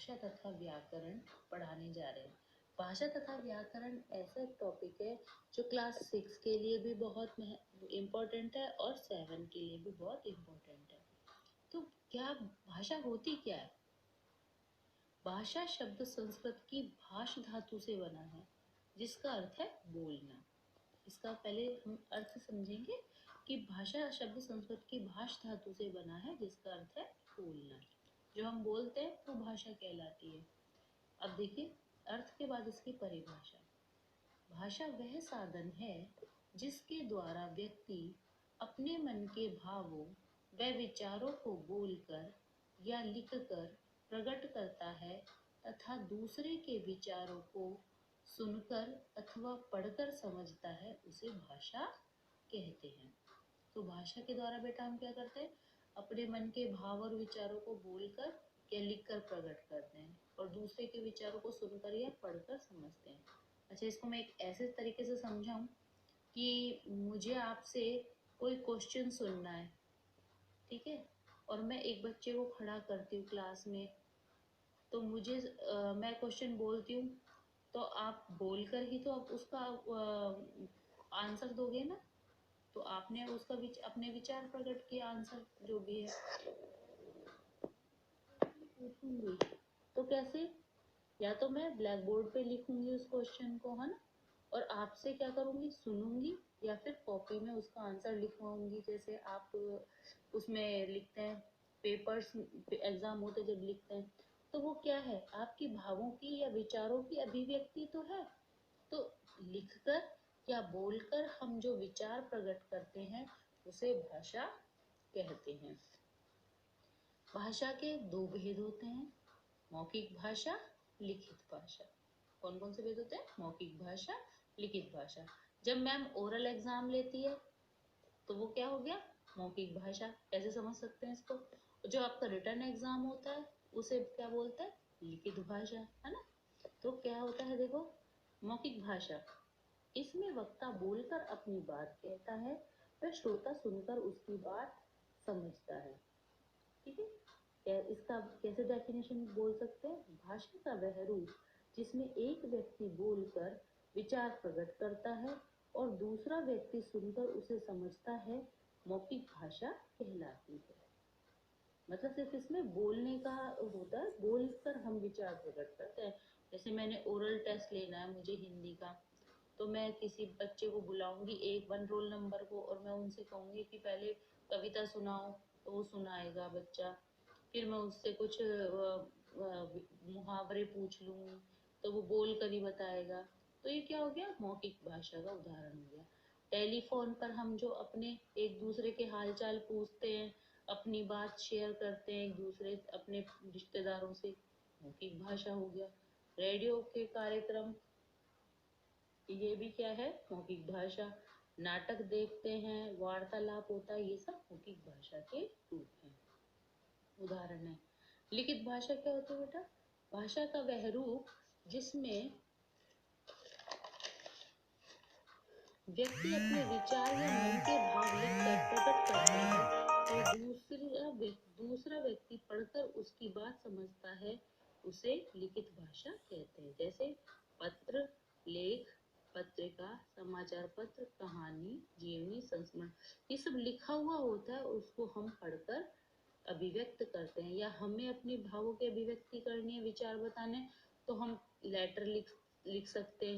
भाषा तथा व्याकरण पढ़ाने जा रहे हैं। भाषा तथा व्याकरण ऐसा एक टॉपिक है जो क्लास 6 के लिए भी बहुत इम्पोर्टेंट है और 7 के लिए भी बहुत इम्पोर्टेंट है। तो क्या भाषा होती क्या है? भाषा शब्द संस्कृत की भाष धातु से बना है, जिसका अर्थ है बोलना। इसका पहले हम अर्थ समझेंगे कि भाषा शब्द संस्कृत की भाष धातु से बना है, जिसका अर्थ है बोलना। जो हम बोलते हैं वो भाषा कहलाती है। अब देखिए अर्थ के बाद इसकी परिभाषा। भाषा वह साधन है जिसके द्वारा व्यक्ति अपने मन के भावों व विचारों को बोलकर या लिखकर प्रकट करता है तथा दूसरे के विचारों को सुनकर अथवा पढ़कर समझता है, उसे भाषा कहते हैं। तो भाषा के द्वारा बेटा हम क्या करते हैं? अपने मन के भाव और विचारों को बोलकर या लिखकर प्रकट करते हैं और दूसरे के विचारों को सुनकर या पढ़कर समझते हैं। अच्छा, इसको मैं एक ऐसे तरीके से समझाऊं कि मुझे आपसे कोई क्वेश्चन सुनना है, ठीक है, और मैं एक बच्चे को खड़ा करती हूँ क्लास में, तो मुझे मैं क्वेश्चन बोलती हूँ तो आप बोलकर ही तो आप उसका आंसर दोगे ना। तो आपने उसका अपने विचार प्रकट किया, आंसर जो भी है पूछूंगी। तो कैसे? या तो मैं ब्लैक बोर्ड पे लिखूंगी उस क्वेश्चन को, है ना, और आपसे क्या करूंगी, सुनूंगी, या फिर कॉपी में उसका आंसर लिखवाऊंगी। जैसे आप उसमें लिखते हैं, पेपर्स एग्जाम होते जब लिखते हैं, तो वो क्या है, आपकी भावों की या विचारों की अभिव्यक्ति तो है। तो लिखकर या बोलकर हम जो विचार प्रकट करते हैं उसे भाषा कहते हैं। भाषा के दो भेद होते हैं, मौखिक भाषा, लिखित भाषा। कौन कौन से भेद होते हैं? मौखिक भाषा, लिखित भाषा। जब मैम ओरल एग्जाम लेती है तो वो क्या हो गया? मौखिक भाषा। कैसे समझ सकते हैं इसको? जो आपका रिटर्न एग्जाम होता है उसे क्या बोलते हैं? लिखित भाषा, है ना। तो क्या होता है देखो, मौखिक भाषा, इसमें वक्ता बोलकर अपनी बात कहता है, वह श्रोता सुनकर उसकी बात समझता है, ठीक है। इसका कैसे डेफिनेशन बोल सकते हैं? भाषा का वह रूप जिसमें एक व्यक्ति बोलकर विचार प्रकट करता है और दूसरा व्यक्ति सुनकर उसे समझता है, मौखिक भाषा कहलाती है। मतलब सिर्फ इसमें बोलने का होता है, बोलकर हम विचार प्रकट करते हैं। जैसे मैंने ओरल टेस्ट लेना है मुझे हिंदी का, तो मैं किसी बच्चे को बुलाऊंगी, एक 1 रोल नंबर को, और मैं उनसे कहूंगी कि पहले कविता सुनाओ, तो वो सुनाएगा बच्चा। फिर मैं उससे कुछ मुहावरे पूछ लूंगी तो वो बोल कर ही बताएगा। तो ये क्या हो गया? मौखिक भाषा का उदाहरण हो गया। टेलीफोन पर हम जो अपने एक दूसरे के हालचाल पूछते हैं, अपनी बात शेयर करते हैं एक दूसरे अपने रिश्तेदारों से, मौखिक भाषा हो गया। रेडियो के कार्यक्रम, ये भी क्या है? मौखिक भाषा। नाटक देखते हैं, वार्तालाप होता है, ये सब मौखिक भाषा के रूप हैं, उदाहरण है। लिखित भाषा क्या होती है बेटा? भाषा का वह रूप जिसमें व्यक्ति अपने विचार या मन के भाव लिखकर प्रकट करता है और दूसरा व्यक्ति पढ़कर उसकी बात समझता है, उसे लिखित भाषा कहते हैं। जैसे पत्र, लेख, पत्रिका, समाचार पत्र, कहानी, जीवनी, संस्मरण, ये सब लिखा हुआ होता है, उसको हम पढ़कर अभिव्यक्त करते हैं। या हमें अपने भावों की अभिव्यक्ति करनी है, विचार बताने, तो हम लेटर लिख सकते हैं।